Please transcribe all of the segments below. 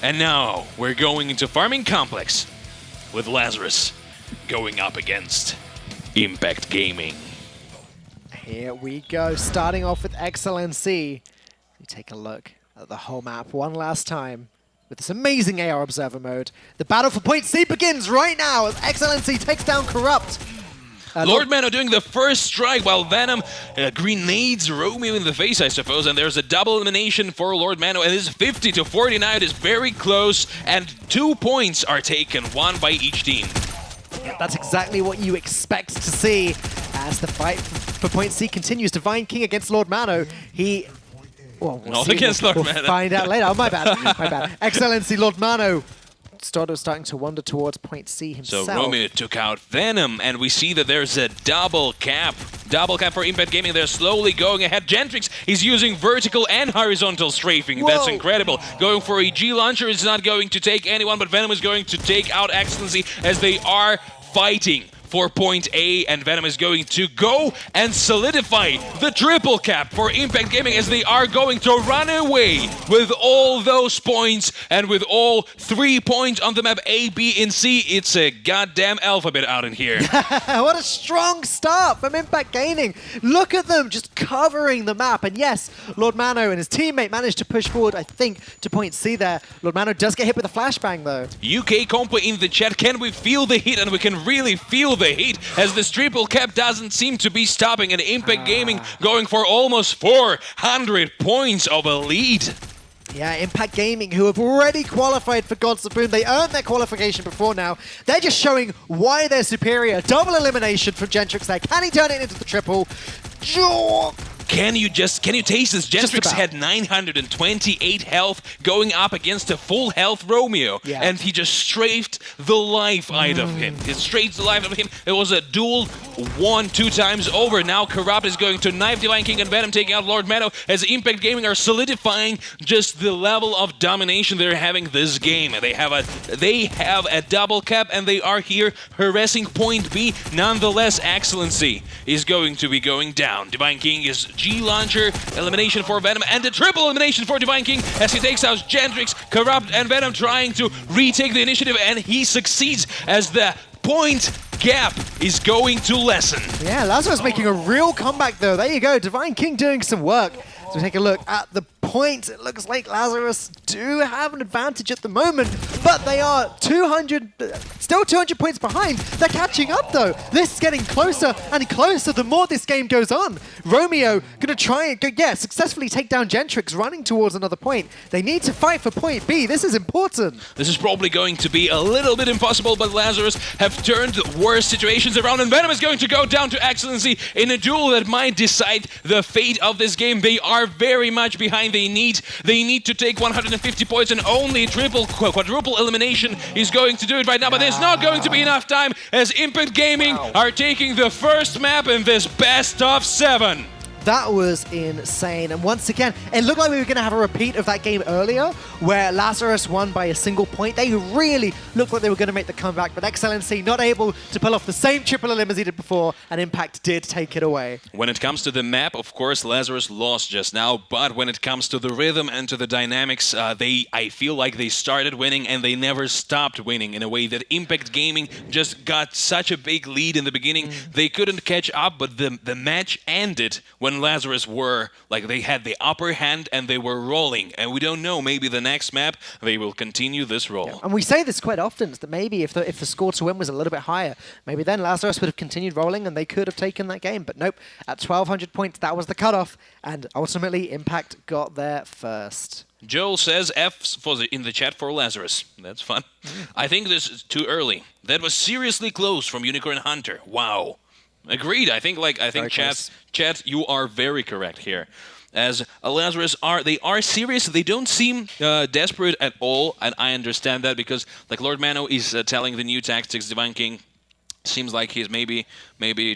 And now we're going into Farming Complex with Lazarus going up against Impact Gaming. Here we go, starting off with XLNC. You take a look at the whole map one last time with this amazing AR Observer mode. The battle for Point C begins right now as XLNC takes down Corrupt. Lord Mano doing the first strike while Venom grenades Romeo in the face, I suppose, and there's a double elimination for Lord Mano, and this 50-40 now. It is very close, and 2 points are taken, one by each team. Yeah, that's exactly what you expect to see as the fight for Point C continues. Divine King against Lord Mano. We'll Not see. against Lord Mano. We'll find out later. Oh, my bad. My bad. XLNC Lord Mano starting to wander towards Point C himself. So Romeo took out Venom, and we see that there's a double cap. Double cap for Impact Gaming. They're slowly going ahead. Gentrix is using vertical and horizontal strafing. Whoa. That's incredible. Going for a G launcher is not going to take anyone, but Venom is going to take out Excellency as they are fighting for Point A, and Venom is going to go and solidify the triple cap for Impact Gaming as they are going to run away with all those points, and with all 3 points on the map A, B, and C. It's a goddamn alphabet out in here. What a strong start from Impact Gaming. Look at them just covering the map. And yes, Lord Mano and his teammate managed to push forward, I think, to Point C there. Lord Mano does get hit with a flashbang, though. UK Compo in the chat, can we feel the heat? And we can really feel the heat as this triple cap doesn't seem to be stopping, and Impact Gaming going for almost 400 points of a lead. Yeah, Impact Gaming, who have already qualified for Gods of Boom. They earned their qualification before now. They're just showing why they're superior. Double elimination from Gentrix there. Can he turn it into the triple? Can you taste this? Gentrix had 928 health going up against a full health Romeo. Yeah. And he just strafed the life out of him. He strafed the life out of him. It was a duel 2 times over. Now Corrupt is going to knife Divine King and Venom, taking out Lord Mano as Impact Gaming are solidifying just the level of domination they're having this game. They have a double cap, and they are here harassing Point B. Nonetheless, Excellency is going to be going down. Divine King is G launcher, elimination for Venom, and a triple elimination for Divine King as he takes out Gentrix, Corrupt, and Venom trying to retake the initiative, and he succeeds as the point gap is going to lessen. Yeah, Lazarus making a real comeback, though. There you go, Divine King doing some work. So take a look at the points. It looks like Lazarus do have an advantage at the moment, but they are still 200 points behind. They're catching up, though. This is getting closer and closer the more this game goes on. Romeo going to try and successfully take down Gentrix, running towards another point. They need to fight for Point B. This is important. This is probably going to be a little bit impossible, but Lazarus have turned worse situations around, and Venom is going to go down to Excellency in a duel that might decide the fate of this game. They are very much behind. They need to take 150 points, and only quadruple elimination is going to do it right now, but there's not going to be enough time as Impact Gaming are taking the first map in this best of 7. That was insane. And once again, it looked like we were going to have a repeat of that game earlier where Lazarus won by a single point. They really looked like they were going to make the comeback, but XLNC not able to pull off the same triple elim as he did before, and Impact did take it away. When it comes to the map, of course, Lazarus lost just now, but when it comes to the rhythm and to the dynamics, I feel like they started winning and they never stopped winning in a way that Impact Gaming just got such a big lead in the beginning. They couldn't catch up, but the match ended when Lazarus they had the upper hand and they were rolling, and we don't know, maybe the next map they will continue this roll. Yeah. And we say this quite often, that maybe if the score to win was a little bit higher, maybe then Lazarus would have continued rolling and they could have taken that game, but nope, at 1,200 points that was the cutoff, and ultimately Impact got there first. Joel says F in the chat for Lazarus. That's fun. I think this is too early. That was seriously close from Unicorn Hunter. Wow. Agreed. I think chat, you are very correct here. As Lazarus they are serious. They don't seem desperate at all, and I understand that because Lord Mano is telling the new tactics. Divine King seems like he's maybe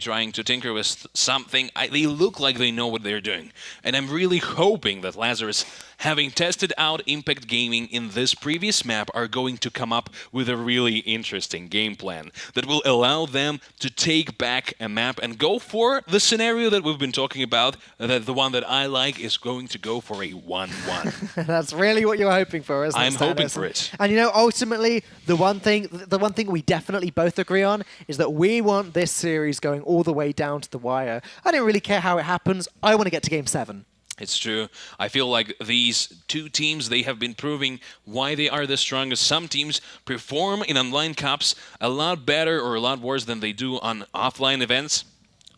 trying to tinker with something. They look like they know what they're doing, and I'm really hoping that Lazarus having tested out Impact Gaming in this previous map, are going to come up with a really interesting game plan that will allow them to take back a map and go for the scenario that we've been talking about. That the one that I like is going to go for a 1-1. That's really what you're hoping for, isn't it? I'm hoping Stannis? for it. And you know, ultimately, the one thing we definitely both agree on is that we want this series going all the way down to the wire. I don't really care how it happens. I want to get to Game 7. It's true. I feel like these two teams, they have been proving why they are the strongest. Some teams perform in online cups a lot better or a lot worse than they do on offline events.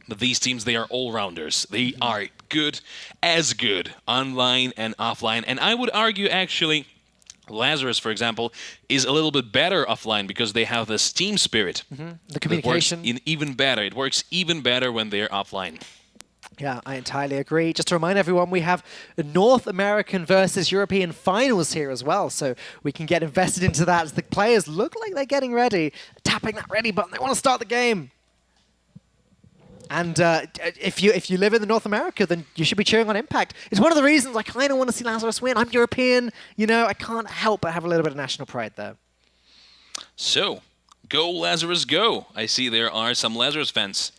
But these teams, they are all-rounders. They are good, as good, online and offline. And I would argue, actually, Lazarus, for example, is a little bit better offline because they have this team spirit. The communication. Even better. It works even better when they're offline. Yeah, I entirely agree. Just to remind everyone, we have the North American versus European finals here as well, so we can get invested into that as the players look like they're getting ready, tapping that ready button. They want to start the game. And if you live in the North America, then you should be cheering on Impact. It's one of the reasons I kind of want to see Lazarus win. I'm European, you know, I can't help but have a little bit of national pride there. So, go Lazarus, go. I see there are some Lazarus fans.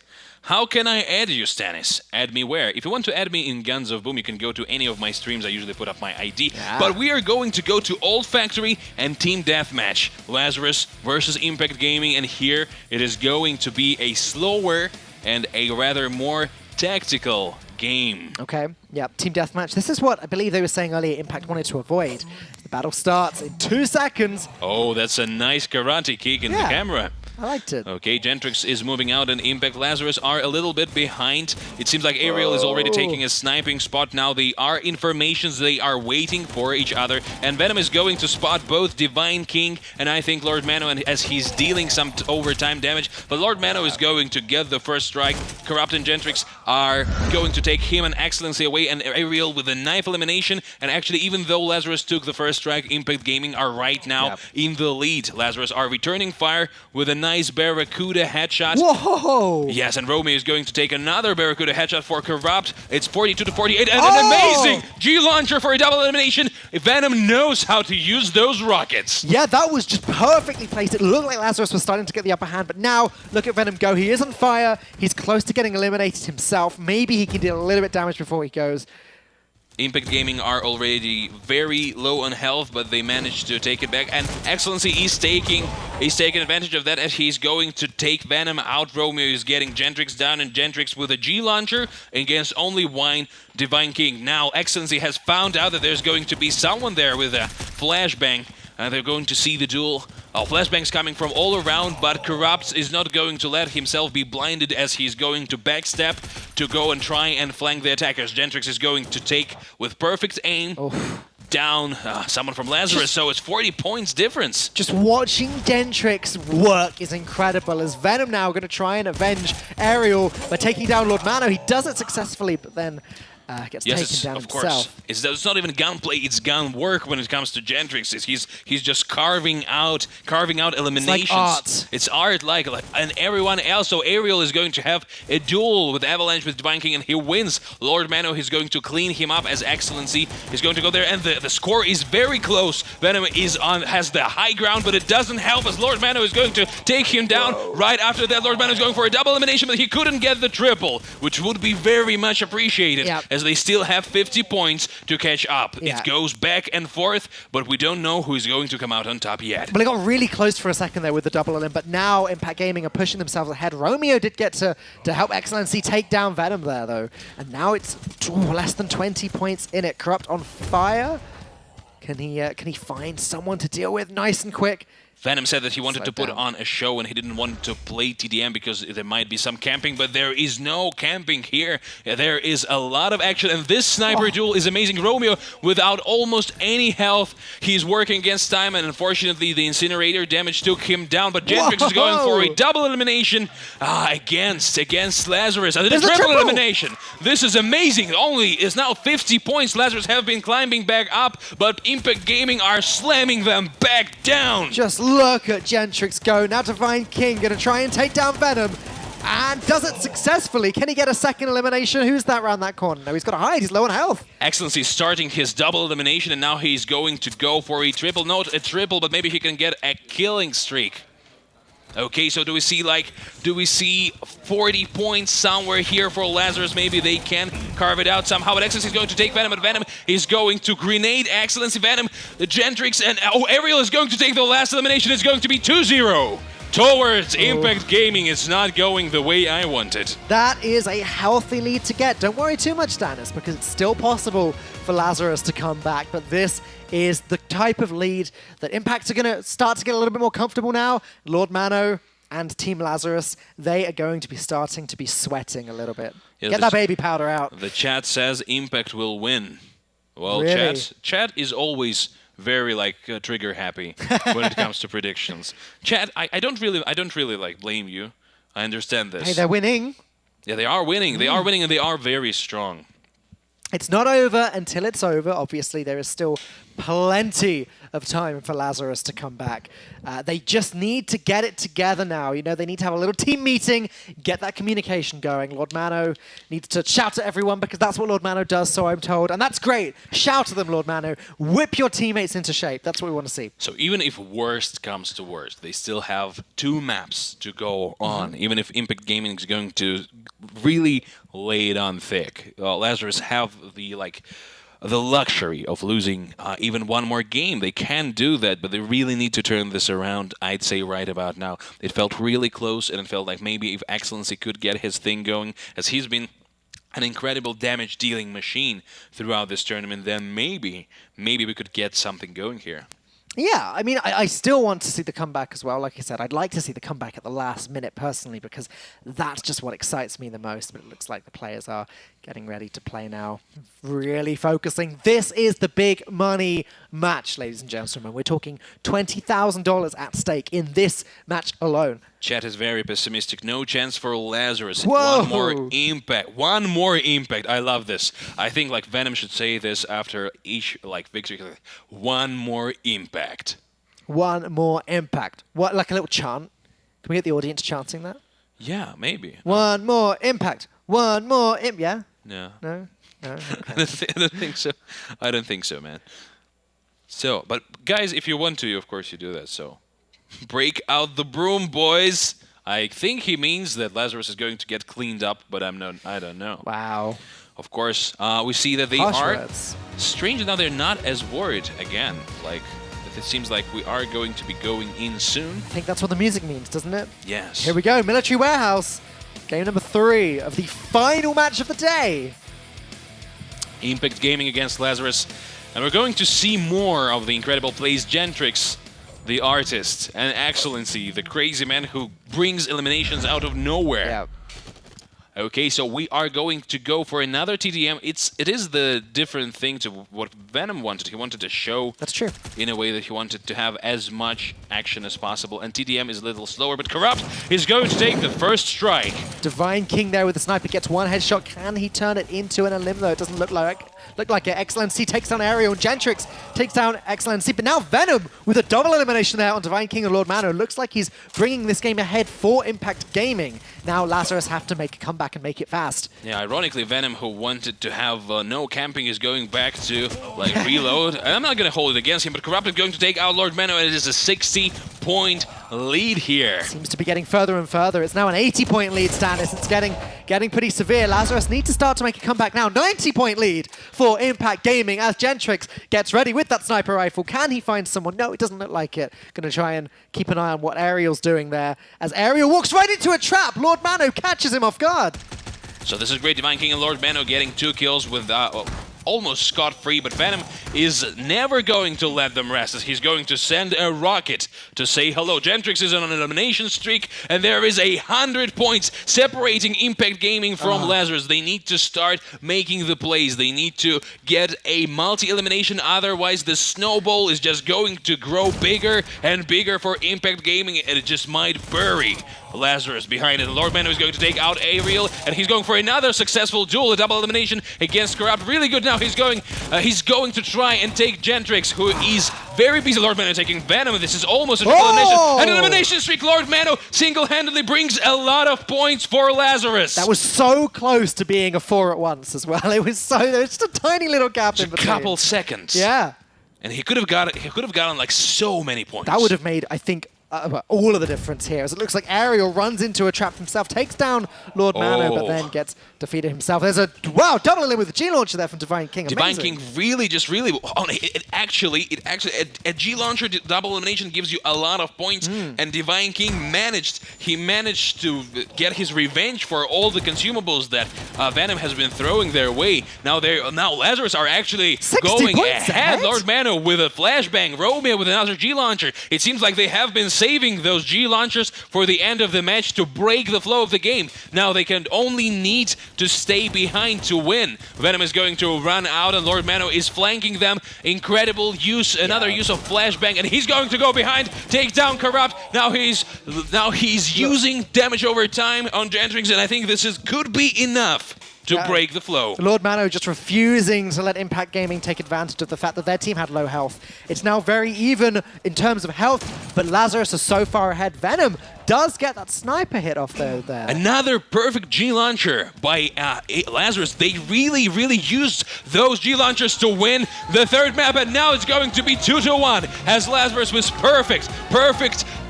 How can I add you, Stannis? Add me where? If you want to add me in Guns of Boom, you can go to any of my streams. I usually put up my ID. Yeah. But we are going to go to Old Factory and Team Deathmatch. Lazarus versus Impact Gaming, and here it is going to be a slower and a rather more tactical game. Okay, yeah, Team Deathmatch. This is what I believe they were saying earlier Impact wanted to avoid. The battle starts in 2 seconds. Oh, that's a nice karate kick in the camera. I liked it. Okay, Gentrix is moving out and Impact Lazarus are a little bit behind. It seems like Ariel is already taking a sniping spot now. They are in formations, they are waiting for each other. And Venom is going to spot both Divine King and I think Lord Mano, and as he's dealing some overtime damage. But Lord Mano is going to get the first strike. Corrupt and Gentrix are going to take him and Excellency away, and Ariel with a knife elimination. And actually, even though Lazarus took the first strike, Impact Gaming are right now in the lead. Lazarus are returning fire with a nice Barracuda headshot. Whoa! Yes, and Romeo is going to take another Barracuda headshot for Corrupt. It's 42-48, and an amazing G-Launcher for a double elimination. Venom knows how to use those rockets. Yeah, that was just perfectly placed. It looked like Lazarus was starting to get the upper hand, but now look at Venom go. He is on fire. He's close to getting eliminated himself. Maybe he can deal a little bit of damage before he goes. Impact Gaming are already very low on health, but they managed to take it back. And Excellency is taking advantage of that as he's going to take Venom out. Romeo is getting Gentrix down, and Gentrix with a G-Launcher against only one Divine King. Now Excellency has found out that there's going to be someone there with a flashbang. They're going to see the duel. Flashbangs coming from all around, but Corrupt is not going to let himself be blinded as he's going to backstep to go and try and flank the attackers. Gentrix is going to take, with perfect aim, down someone from Lazarus, so it's 40 points difference. Just watching Gentrix work is incredible, as Venom now going to try and avenge Ariel by taking down Lord Mano. He does it successfully, but then gets taken down of himself. Course. It's not even gunplay, it's gun work when it comes to Gentrix. He's just carving out eliminations. It's like art like and everyone else. So Ariel is going to have a duel with Avalanche with Divine King and he wins. Lord Mano is going to clean him up as Excellency is going to go there, and the score is very close. Venom has the high ground, but it doesn't help as Lord Mano is going to take him down. Right after that, Lord Mano is going for a double elimination, but he couldn't get the triple, which would be very much appreciated. As they still have 50 points to catch up. It goes back and forth, but we don't know who is going to come out on top yet. Well, it got really close for a second there with the double elim, but now Impact Gaming are pushing themselves ahead. Romeo did get to help Excellency take down Venom there, though. And now it's less than 20 points in it. Corrupt on fire. Can he find someone to deal with nice and quick? Venom said that he wanted to put on a show and he didn't want to play TDM because there might be some camping, but there is no camping here. There is a lot of action, and this sniper duel is amazing. Romeo, without almost any health, he's working against time, and unfortunately the incinerator damage took him down, but Gentrix is going for a double elimination against Lazarus. And the triple elimination. This is amazing. It's now 50 points. Lazarus have been climbing back up, but Impact Gaming are slamming them back down. Just look at Gentrix go. Now Divine King going to try and take down Venom. and does it successfully. Can he get a second elimination? Who's that around that corner? No, he's got to hide. He's low on health. Excellency starting his double elimination, and now he's going to go for a triple. Not a triple, but maybe he can get a killing streak. Okay, so do we see 40 points somewhere here for Lazarus? Maybe they can carve it out somehow, but Excellency is going to take Venom, and Venom is going to grenade Excellency. Venom, the Gentrix, and Ariel is going to take the last elimination. It's going to be 2-0 towards Impact Gaming. It's not going the way I wanted. That is a healthy lead to get. Don't worry too much, Stannis, because it's still possible for Lazarus to come back, but this is the type of lead that Impacts are going to start to get a little bit more comfortable now. Lord Mano and Team Lazarus, they are going to be starting to be sweating a little bit. Yes, Get that baby powder out. The chat says Impact will win. Well, Really? chat is always very trigger happy when it comes to predictions. Chat, I don't really blame you. I understand this. Hey, they're winning. Yeah, they are winning. They are winning, and they are very strong. It's not over until it's over. Obviously, there is still plenty of time for Lazarus to come back. They just need to get it together now. You know, they need to have a little team meeting, get that communication going. Lord Mano needs to shout at everyone because that's what Lord Mano does, so I'm told. And that's great. Shout at them, Lord Mano. Whip your teammates into shape. That's what we want to see. So even if worst comes to worst, they still have 2 maps to go on. Even if Impact Gaming is going to really lay it on thick, Lazarus have the luxury of losing even one more game. They can do that, but they really need to turn this around, I'd say, right about now. It felt really close, and it felt like maybe if Excellency could get his thing going, as he's been an incredible damage-dealing machine throughout this tournament, then maybe we could get something going here. Yeah, I mean, I still want to see the comeback as well. Like I said, I'd like to see the comeback at the last minute personally because that's just what excites me the most. But it looks like the players are getting ready to play now, really focusing. This is the big money match, ladies and gentlemen. We're talking $20,000 at stake in this match alone. Chat is very pessimistic. No chance for Lazarus. Whoa. One more impact. One more impact. I love this. I think Venom should say this after each victory. One more impact. One more impact. What, like a little chant? Can we get the audience chanting that? Yeah, maybe. One more impact. One more yeah? No. No? No? Okay. I don't think so. I don't think so, man. So, but guys, if you want to, of course you do that, so. Break out the broom, boys. I think he means that Lazarus is going to get cleaned up, but I don't know. Wow. Of course, we see that they Harsh are words. strange now. They're not as worried again. It seems like we are going to be going in soon. I think that's what the music means, doesn't it? Yes. Here we go, Military Warehouse. Game number 3 of the final match of the day. Impact Gaming against Lazarus. And we're going to see more of the incredible plays. Gentrix, the artist, and Excellency, the crazy man who brings eliminations out of nowhere. Yeah. Okay, so we are going to go for another TDM. It is the different thing to what Venom wanted. He wanted to show That's true. in a way that he wanted to have as much action as possible. And TDM is a little slower, but Corrupt is going to take the first strike. Divine King there with the sniper gets one headshot. Can he turn it into an elim though? It doesn't look like it. Excellency takes down Ariel, and Gentrix takes down Excellency. But now Venom with a double elimination there on Divine King and Lord Mano. Looks like he's bringing this game ahead for Impact Gaming. Now Lazarus have to make a comeback and make it fast. Yeah, ironically, Venom, who wanted to have no camping, is going back to reload. And I'm not going to hold it against him, but Corrupt is going to take out Lord Mano, and it is a 60-point lead here. Seems to be getting further and further. It's now an 80-point lead, Stannis. It's getting pretty severe. Lazarus needs to start to make a comeback now. 90-point lead for Impact Gaming as Gentrix gets ready with that sniper rifle. Can he find someone? No, it doesn't look like it. Going to try and keep an eye on what Ariel's doing there as Ariel walks right into a trap. Lord Mano catches him off guard. So this is great. Divine King and Lord Mano getting 2 kills with almost scot-free, but Venom is never going to let them rest, as he's going to send a rocket to say hello. Gentrix is on an elimination streak, and there is 100 points separating Impact Gaming from Lazarus. They need to start making the plays. They need to get a multi-elimination, otherwise the snowball is just going to grow bigger and bigger for Impact Gaming, and it just might bury Lazarus behind it. Lord Mano is going to take out Ariel, and he's going for another successful duel, a double elimination against Corrupt. Really good now. He's going to try and take Gentrix, who is very busy. Lord Mano taking Venom. This is almost a triple elimination. An elimination streak. Lord Mano single-handedly brings a lot of points for Lazarus. That was so close to being a 4 at once as well. It was so, there was just a tiny little gap in between. A couple seconds. Yeah. And he could have gotten like so many points. That would have made, I think, all of the difference here, as it looks like Ariel runs into a trap himself, takes down Lord Mano, but then gets defeated himself. There's a, wow, double elim with the G-Launcher there from Divine King. Divine Amazing. King really, it actually, a G-Launcher double elimination gives you a lot of points, and Divine King managed to get his revenge for all the consumables that Venom has been throwing their way. Now Lazarus are actually going ahead. Lord Mano with a flashbang, Romeo with another G-Launcher. It seems like they have been saving those G-Launchers for the end of the match to break the flow of the game. Now they can only need to stay behind to win. Venom is going to run out, and Lord Mano is flanking them. Incredible use, another use of flashbang, and he's going to go behind, take down Corrupt. Now he's using damage over time on Gentrix, and I think this could be enough to break the flow. Lord Mano just refusing to let Impact Gaming take advantage of the fact that their team had low health. It's now very even in terms of health, but Lazarus is so far ahead. Venom does get that sniper hit off there. Another perfect G-Launcher by Lazarus. They really, really used those G-Launchers to win the third map, and now it's going to be 2-1 as Lazarus was perfect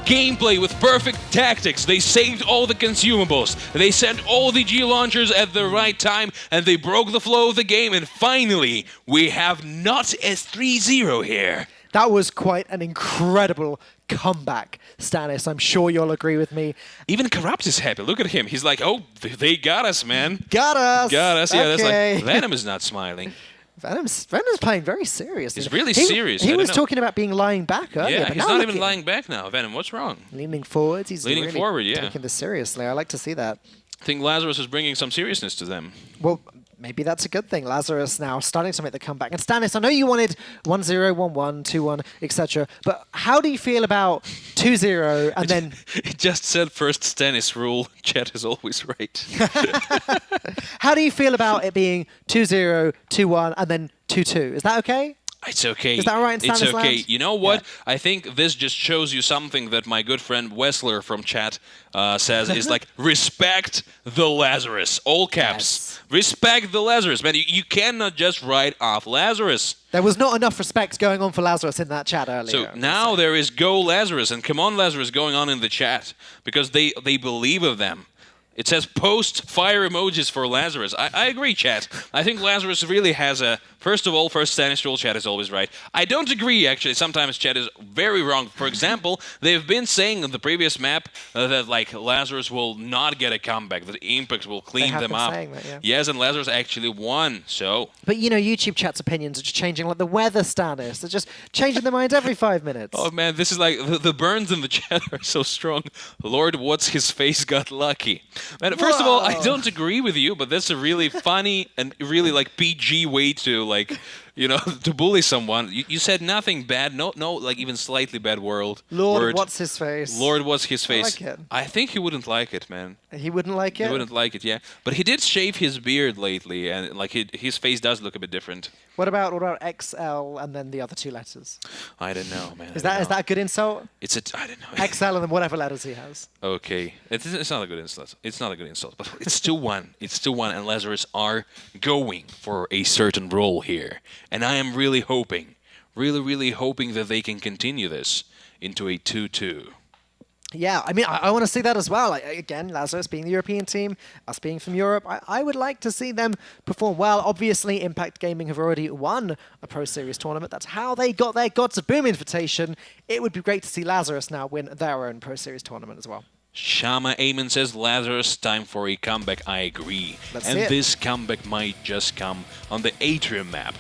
gameplay with perfect tactics. They saved all the consumables. They sent all the G-Launchers at the right time, and they broke the flow of the game, and finally, we have not a 3-0 here. That was quite an incredible comeback, Stanis. I'm sure you'll agree with me. Even Corrupt is happy. Look at him. He's like, oh, they got us, man. Got us. Got us. Yeah, okay. That's like, Venom is not smiling. Venom's playing very serious. He's really serious. He was talking about being lying back earlier. Yeah, but he's now not even lying back now. Venom, what's wrong? Leaning forwards. He's leaning really forward, yeah. taking this seriously. I like to see that. I think Lazarus is bringing some seriousness to them. Well, maybe that's a good thing. Lazarus now starting to make the comeback. And Stanis, I know you wanted 1-0, 1-1, 2-1, etc. But how do you feel about 2-0 and then... It just said first Stanis rule. Chat is always right. How do you feel about it being 2-0, 2-1, and then 2-2? Is that okay? It's okay. Is that right in Stanis It's okay. land? You know what? Yeah. I think this just shows you something that my good friend Wessler from chat says is like, respect the Lazarus. All caps. Yes. Respect the Lazarus. Man, you cannot just write off Lazarus. There was not enough respect going on for Lazarus in that chat earlier. So now there is Go Lazarus and Come On Lazarus going on in the chat because they believe of them. It says post fire emojis for Lazarus. I agree, chat. I think Lazarus really has a... First of all, first Stanis rule, chat is always right. I don't agree, actually. Sometimes chat is very wrong. For example, they've been saying in the previous map that like Lazarus will not get a comeback, that Impact will clean them up. That, yeah. Yes, and Lazarus actually won, so... But, you know, YouTube chat's opinions are just changing, like the weather, Stanis. They're just changing their minds every 5 minutes. Oh, man, this is like... The burns in the chat are so strong. Lord, what's his face got lucky. Man, first of all, I don't agree with you, but that's a really funny and really like PG way to like, you know, to bully someone. You said nothing bad, no, like even slightly bad word. Lord, what's his face? Lord, what's his face? I like it. I think he wouldn't like it, man. He wouldn't like it? He wouldn't like it, yeah. But he did shave his beard lately, and like his face does look a bit different. What about XL and then the other 2 letters? I don't know, man. Is that a good insult? I don't know. XL and then whatever letters he has. Okay. It's not a good insult. It's not a good insult, but it's 2-1. It's 2-1, and Lazarus are going for a certain role here. And I am really hoping, really hoping that they can continue this into a 2-2. Yeah, I mean, I want to see that as well. Like, again, Lazarus being the European team, us being from Europe, I would like to see them perform well. Obviously, Impact Gaming have already won a Pro Series tournament. That's how they got their Gods of Boom invitation. It would be great to see Lazarus now win their own Pro Series tournament as well. Shama Amen says, Lazarus, time for a comeback. I agree. And this comeback might just come on the Atrium map.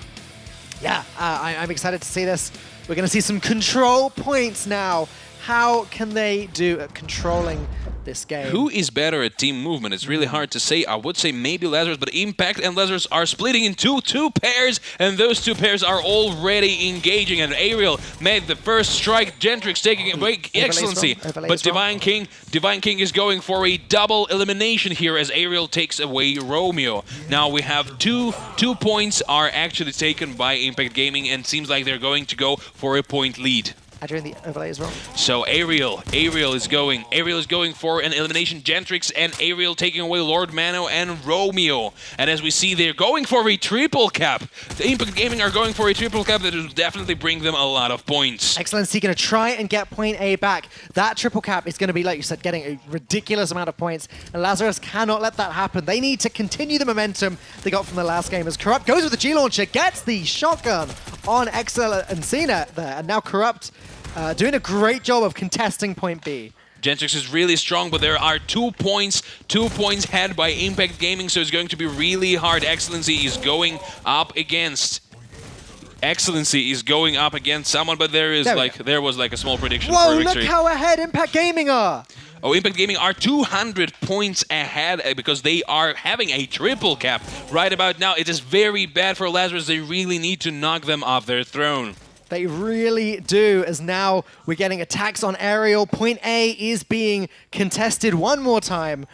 Yeah, I'm excited to see this. We're going to see some control points now. How can they do at controlling this game. Who is better at team movement? It's really hard to say. I would say maybe Lazarus, but Impact and Lazarus are splitting into two pairs, and those two pairs are already engaging. And Ariel made the first strike. Gentrix taking a break. Excellency. But Divine King is going for a double elimination here as Ariel takes away Romeo. Now we have two points are actually taken by Impact Gaming, and seems like they're going to go for a point lead. Doing the overlay as well. So Ariel is going for an elimination. Gentrix and Ariel taking away Lord Mano and Romeo. And as we see, they're going for a triple cap. The Impact Gaming are going for a triple cap that will definitely bring them a lot of points. Excellency going to try and get point A back. That triple cap is going to be, like you said, getting a ridiculous amount of points. And Lazarus cannot let that happen. They need to continue the momentum they got from the last game as Corrupt goes with the G-Launcher, gets the shotgun on Excel and Cena there. And now Corrupt doing a great job of contesting point B. Gentrix is really strong, but there are 2 points had by Impact Gaming, so it's going to be really hard. Excellency is going up against someone, but there was like a small prediction for victory. Whoa, look how ahead Impact Gaming are! Oh, Impact Gaming are 200 points ahead because they are having a triple cap right about now. It is very bad for Lazarus. They really need to knock them off their throne. They really do, as now we're getting attacks on Ariel. Point A is being contested one more time.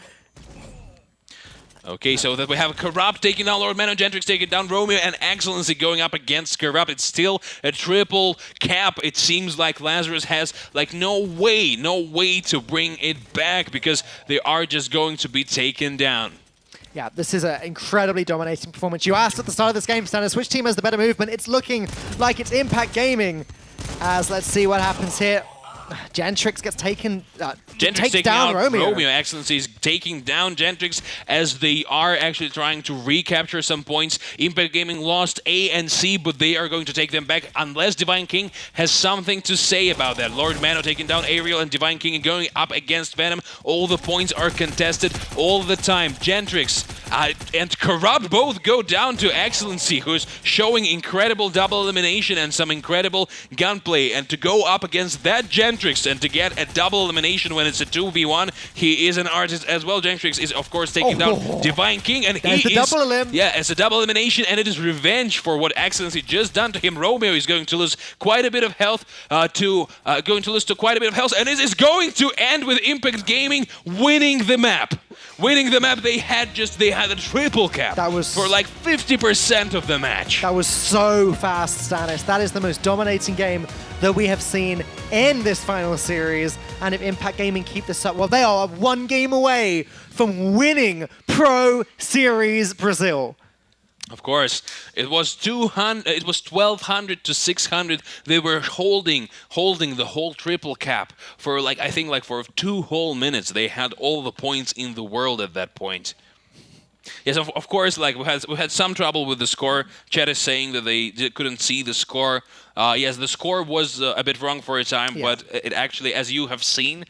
Okay, so that we have Corrupt taking down Lord Mano, Gentrix taking down Romeo, and Excellency going up against Corrupt. It's still a triple cap. It seems like Lazarus has like no way to bring it back because they are just going to be taken down. Yeah, this is an incredibly dominating performance. You asked at the start of this game, Stannis, which team has the better movement? It's looking like it's Impact Gaming. As let's see what happens here. Gentrix gets taken, takes down Romeo. Excellency is taking down Gentrix as they are actually trying to recapture some points. Impact Gaming lost A and C, but they are going to take them back unless Divine King has something to say about that. Lord Mano taking down Ariel and Divine King going up against Venom. All the points are contested all the time. Gentrix and Corrupt both go down to Excellency, who's showing incredible double elimination and some incredible gunplay. And to go up against that Gentrix and to get a double elimination when it's a 2v1, he is an artist as well. Gentrix is, of course, taking down Divine King, and he is... double elim. Yeah, it's a double elimination, and it is revenge for what Excellency just done to him. Romeo is going to lose quite a bit of health and it is going to end with Impact Gaming winning the map. They had a triple cap for like 50% of the match. That was so fast, Stannis. That is the most dominating game that we have seen in this final series. And if Impact Gaming keep this up, well, they are one game away from winning Pro Series Brazil. Of course, it was 1200 to 600. They were holding the whole triple cap for I think for 2 whole minutes. They had all the points in the world at that point. Yes, of course, we had some trouble with the score. Chat is saying that they couldn't see the score. Yes, the score was a bit wrong for a time, but it actually, as you have seen,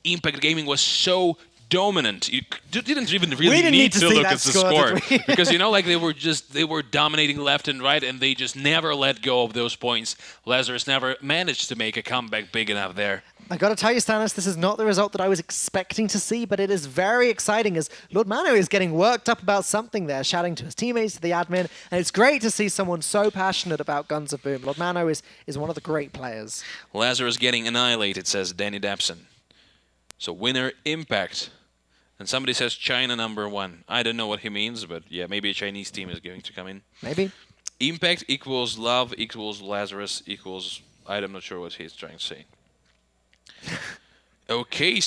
Impact Gaming was so dominant. You didn't even really need to look at the score because they were dominating left and right, and they just never let go of those points. Lazarus never managed to make a comeback big enough there. I gotta tell you, Stannis, this is not the result that I was expecting to see, but it is very exciting as Lord Mano is getting worked up about something there, shouting to his teammates, to the admin, and it's great to see someone so passionate about Guns of Boom. Lord Mano is one of the great players. Lazarus getting annihilated, says Danny Dapson. So winner Impact. And somebody says China #1. I don't know what he means, but yeah, maybe a Chinese team is going to come in. Maybe. Impact equals love equals Lazarus equals... I'm not sure what he's trying to say. Okay,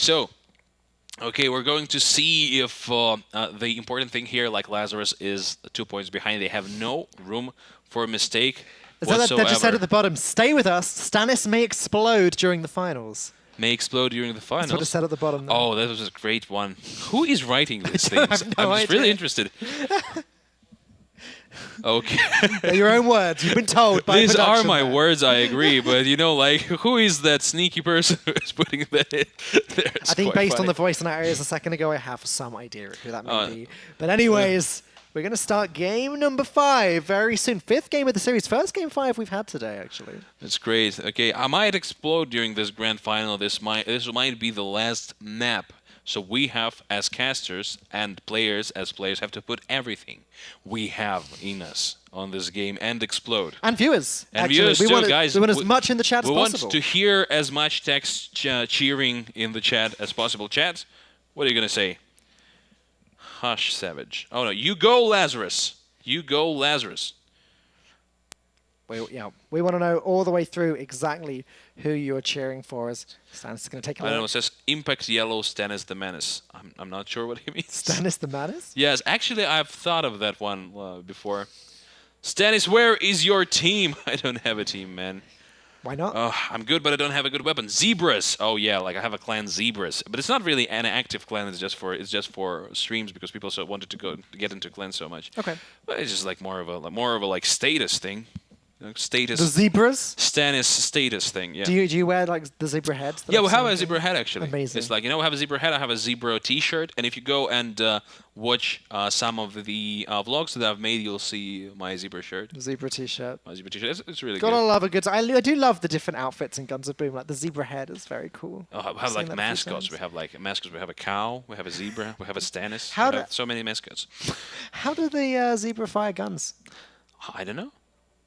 we're going to see if the important thing here, like Lazarus, is 2 points behind. They have no room for a mistake whatsoever. That just said at the bottom, stay with us. Stannis may explode during the finals. May explode during the finals. That's what it said at the bottom. There. Oh, that was a great one. Who is writing these things? I'm just really interested. Okay. They're your own words. You've been told by These are my there. words, I agree. But, who is that sneaky person who's putting that in there? I think based on the voice and our ears a second ago, I have some idea of who that may be. But anyways, We're going to start game number 5 very soon. 5th game of the series. First game 5 we've had today, actually. That's great. Okay, I might explode during this grand final. This might be the last map. So we have, as casters and players, have to put everything we have in us on this game and explode. And viewers. And actually. viewers too, guys. We want as much in the chat as possible. We want to hear as much text cheering in the chat as possible. Chat, what are you going to say? Hush, Savage. Oh, no. You go, Lazarus. You go, Lazarus. We want to know all the way through exactly who you're cheering for. As Stannis is going to take a look. I don't know. It says Impact Yellow, Stannis the Menace. I'm not sure what he means. Stannis the Menace? Yes, actually, I've thought of that one before. Stannis, where is your team? I don't have a team, man. Why not? I'm good, but I don't have a good weapon. Zebras. Oh yeah, like I have a clan Zebras, but it's not really an active clan. It's just for streams because people wanted to get into clans so much. Okay. But it's just like more of a like status thing. Status. The zebras? Stannis status thing. Yeah. Do you wear like the zebra heads? Yeah, we have a zebra head actually. Amazing. It's like, we have a zebra head. I have a zebra T-shirt, and if you go and watch some of the vlogs that I've made, you'll see my zebra shirt. Zebra T-shirt. My zebra T-shirt. It's really Gotta good. love a good. I do love the different outfits in Guns of Boom. Like the zebra head is very cool. Oh, we have like mascots. We have like mascots. We have a cow. We have a zebra. We have a Stannis. We have so many mascots. How do the zebra fire guns? I don't know.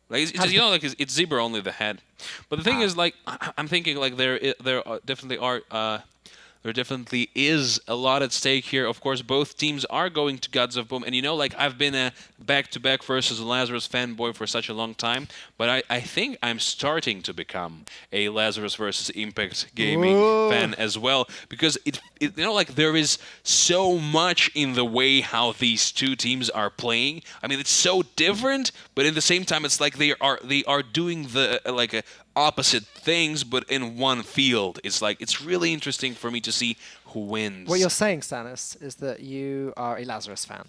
Like it's zebra only the head, but the thing is, like, I'm thinking like there definitely is a lot at stake here. Of course, both teams are going to Gods of Boom, and like I've been a back-to-back versus Lazarus fanboy for such a long time, but I think I'm starting to become a Lazarus versus Impact Gaming fan as well, because it like there is so much in the way how these two teams are playing. I mean, it's so different, but at the same time, it's like they are doing the opposite things, but in one field. It's like it's really interesting for me to see who wins. What you're saying, Stannis, is that you are a Lazarus fan.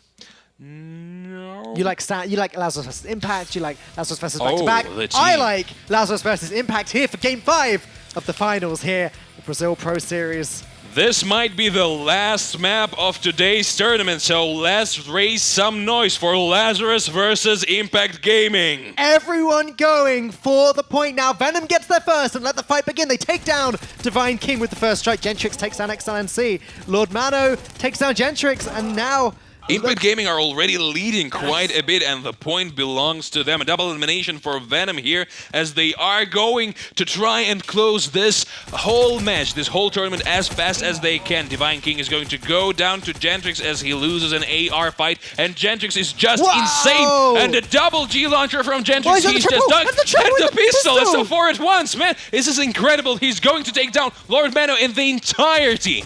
No. You like Lazarus versus Impact. You like Lazarus versus back-to-back. I like Lazarus versus Impact here for Game 5 of the finals here, the Brazil Pro Series. This might be the last map of today's tournament, so let's raise some noise for Lazarus versus Impact Gaming. Everyone going for the point now. Venom gets there first and let the fight begin. They take down Divine King with the first strike. Gentrix takes down XLNC. Lord Mano takes down Gentrix, and now Impact Gaming are already leading quite a bit, and the point belongs to them. A double elimination for Venom here, as they are going to try and close this whole match, this whole tournament, as fast as they can. Divine King is going to go down to Gentrix as he loses an AR fight, and Gentrix is just insane. And a double G launcher from Gentrix. He's just done. And the pistol. It's a 4 at once, man. This is incredible. He's going to take down Lord Mano in the entirety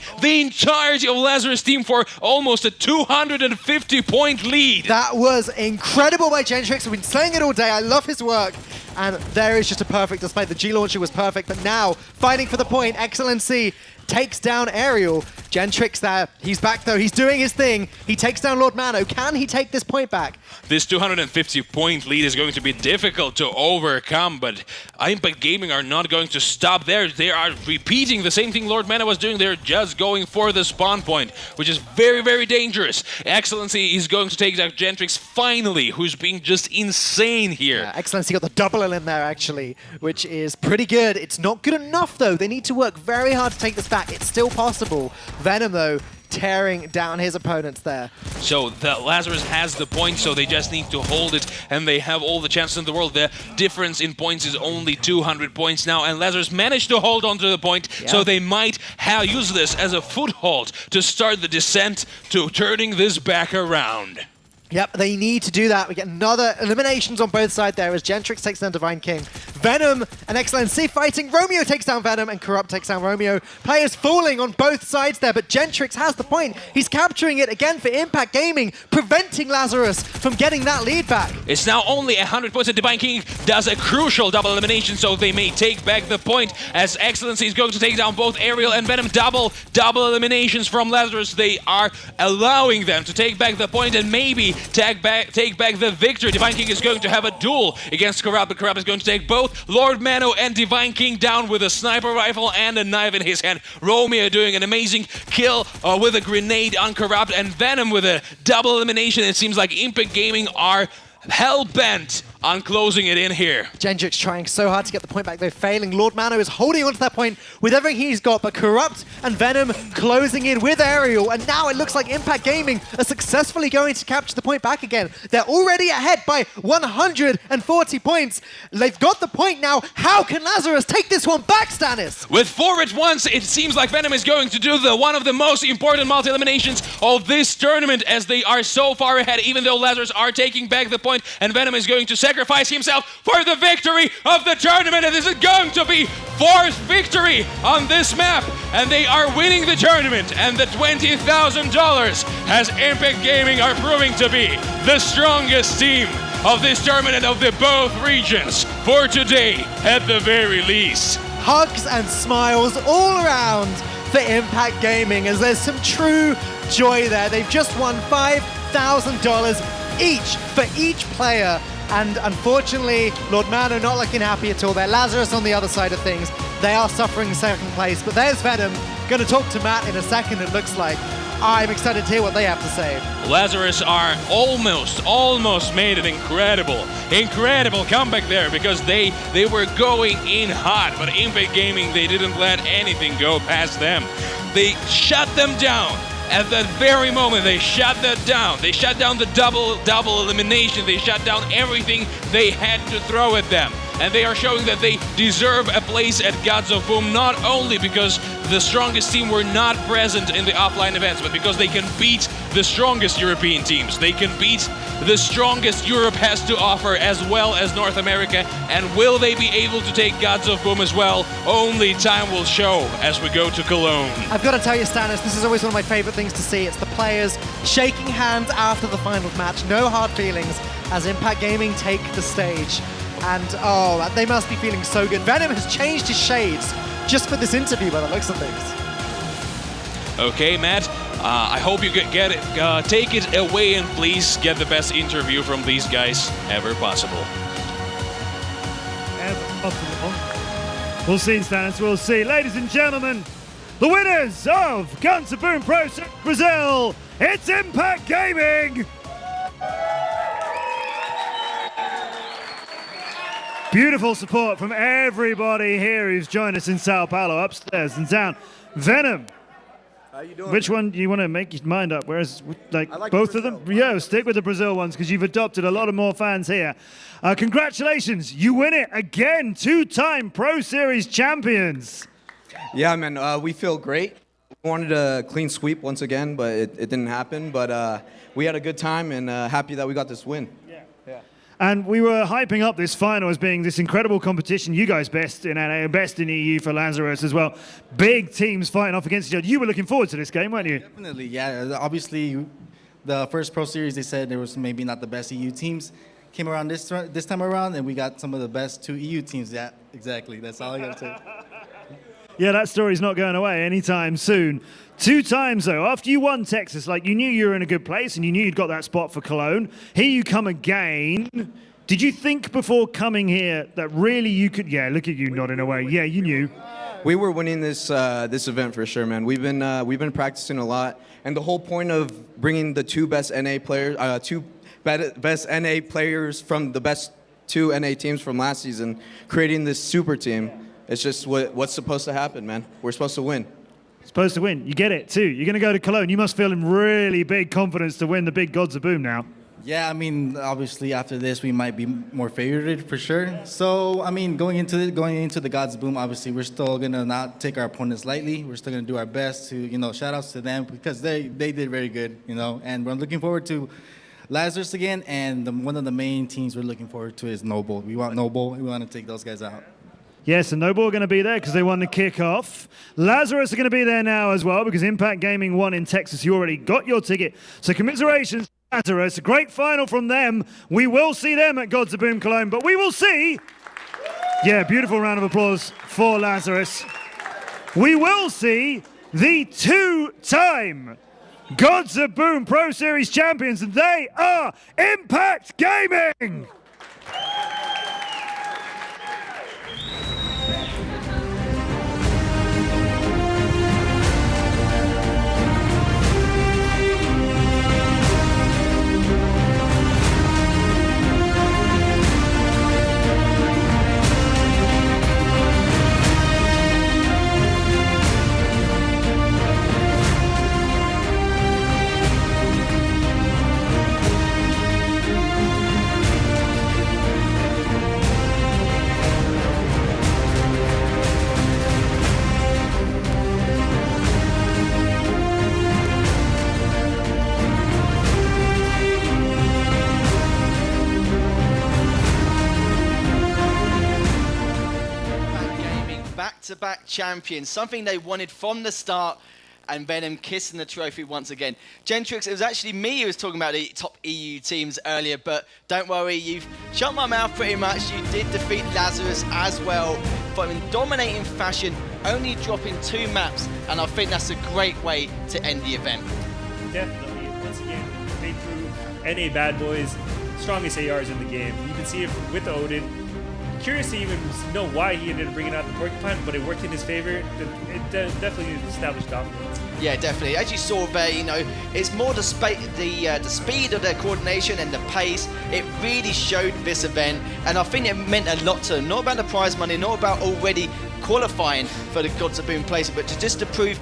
of Lazarus team for almost a 250-point lead. That was incredible by Gentrix. We've been saying it all day. I love his work. And there is just a perfect display. The G-Launcher was perfect, but now, fighting for the point, XLNC takes down Aerial. Gentrix there. He's back, though. He's doing his thing. He takes down Lord Mano. Can he take this point back? This 250-point lead is going to be difficult to overcome, but Impact Gaming are not going to stop there. They are repeating the same thing Lord Mano was doing. They're just going for the spawn point, which is very, very dangerous. Excellency is going to take down Gentrix finally, who's being just insane here. Yeah, Excellency got the double in there, actually, which is pretty good. It's not good enough, though. They need to work very hard to take this back. It's still possible. Venom, though, tearing down his opponents there. So the Lazarus has the point, so they just need to hold it, and they have all the chances in the world. The difference in points is only 200 points now, and Lazarus managed to hold on to the point, so they might use this as a foothold to start the descent to turning this back around. Yep, they need to do that. We get another eliminations on both sides there as Gentrix takes down Divine King. Venom and XLNC fighting. Romeo takes down Venom and Corrupt takes down Romeo. Players falling on both sides there, but Gentrix has the point. He's capturing it again for Impact Gaming, preventing Lazarus from getting that lead back. It's now only 100 points, and Divine King does a crucial double elimination, so they may take back the point as Excellency is going to take down both Aerial and Venom. Double eliminations from Lazarus. They are allowing them to take back the point, and maybe take back the victory. Divine King is going to have a duel against Corrupt, but Corrupt is going to take both Lord Mano and Divine King down with a sniper rifle and a knife in his hand. Romeo doing an amazing kill with a grenade on Corrupt, and Venom with a double elimination. It seems like Impact Gaming are hell-bent on closing it in here. Gendrix trying so hard to get the point back, though failing. Lord Mano is holding on to that point with everything he's got, but Corrupt and Venom closing in with Aerial, and now it looks like Impact Gaming are successfully going to capture the point back again. They're already ahead by 140 points. They've got the point now. How can Lazarus take this one back, Stannis? With 4 at once, it seems like Venom is going to do one of the most important multi-eliminations of this tournament, as they are so far ahead, even though Lazarus are taking back the point, and Venom is going to sacrifice himself for the victory of the tournament, and this is going to be 4th victory on this map, and they are winning the tournament, and the $20,000 has Impact Gaming are proving to be the strongest team of this tournament of the both regions for today at the very least. Hugs and smiles all around for Impact Gaming, as there's some true joy there. They've just won $5,000 each for each player. And unfortunately, Lord Mano not looking happy at all there. Lazarus on the other side of things. They are suffering second place, but there's Venom. Going to talk to Matt in a second, it looks like. I'm excited to hear what they have to say. Lazarus are almost made an incredible comeback there, because they were going in hot, but Impact Gaming, they didn't let anything go past them. They shut them down. At that very moment, they shut that down. They shut down the double elimination. They shut down everything they had to throw at them. And they are showing that they deserve a place at Gods of Boom, not only because the strongest team were not present in the offline events, but because they can beat the strongest European teams. They can beat the strongest Europe has to offer, as well as North America. And will they be able to take Gods of Boom as well? Only time will show as we go to Cologne. I've got to tell you, Stannis, this is always one of my favorite things to see. It's the players shaking hands after the final match. No hard feelings as Impact Gaming take the stage. And oh, they must be feeling so good. Venom has changed his shades just for this interview by the looks of things. Okay, Matt, I hope you get it. Take it away and please get the best interview from these guys ever possible. Ever possible. We'll see, Stannis, we'll see. Ladies and gentlemen, the winners of Guns of Boom Pro Series Brazil, it's Impact Gaming! Beautiful support from everybody here who's joined us in Sao Paulo, upstairs and down. Venom. How you doing? Which one do you want to make your mind up? Whereas, like I like both Brazil. of them? Yeah, stick with the Brazil ones because you've adopted a lot of more fans here. Congratulations, you win it again. 2-time Pro Series champions. Yeah, man, we feel great. We wanted a clean sweep once again, but it didn't happen. But we had a good time and happy that we got this win. And we were hyping up this final as being this incredible competition. You guys best in NA, best in EU for Lazarus as well. Big teams fighting off against each other. You were looking forward to this game, weren't you? Definitely, yeah. Obviously, the first Pro Series, they said there was maybe not the best EU teams. Came around this time around, and we got some of the best 2 EU teams. Yeah, exactly. That's all I got to say. Yeah, that story's not going away anytime soon. 2 times, though, after you won Texas, like you knew you were in a good place and you knew you'd got that spot for Cologne. Here you come again. Did you think before coming here that really you could... Yeah, look at you nodding away. Yeah, you knew. We were winning this this event for sure, man. We've been practicing a lot, and the whole point of bringing the 2 best NA players, best NA players from the best 2 NA teams from last season, creating this super team. It's just what's supposed to happen, man. We're supposed to win. Supposed to win. You get it, too. You're going to go to Cologne. You must feel in really big confidence to win the big Gods of Boom now. Yeah, I mean, obviously after this, we might be more favored for sure. So, I mean, going into the Gods of Boom, obviously we're still going to not take our opponents lightly. We're still going to do our best to, shout outs to them because they did very good, and we're looking forward to Lazarus again. And one of the main teams we're looking forward to is Noble. We want Noble. We want to take those guys out. Yes, and Noble are going to be there because they won the kickoff. Lazarus are going to be there now as well because Impact Gaming won in Texas. You already got your ticket. So commiserations, Lazarus. A great final from them. We will see them at Gods of Boom Cologne, but we will see... Yeah, beautiful round of applause for Lazarus. We will see the 2-time Gods of Boom Pro Series champions, and they are Impact Gaming! Back-to-back champions, something they wanted from the start, and Venom kissing the trophy once again. Gentrix, it was actually me who was talking about the top EU teams earlier, but don't worry, you've shut my mouth pretty much. You did defeat Lazarus as well, but in dominating fashion, only dropping 2 maps, and I think that's a great way to end the event. Definitely. Once again, they proved NA Bad Boys, strongest ARs in the game. You can see it with Odin. Curious to even know why he ended up bringing out the Porcupine, but it worked in his favor. It definitely established dominance. Yeah, definitely. As you saw there, you know, it's more the speed of their coordination and the pace. It really showed this event, and I think it meant a lot to them. Not about the prize money, not about already qualifying for the Gods of Boom place, but just to prove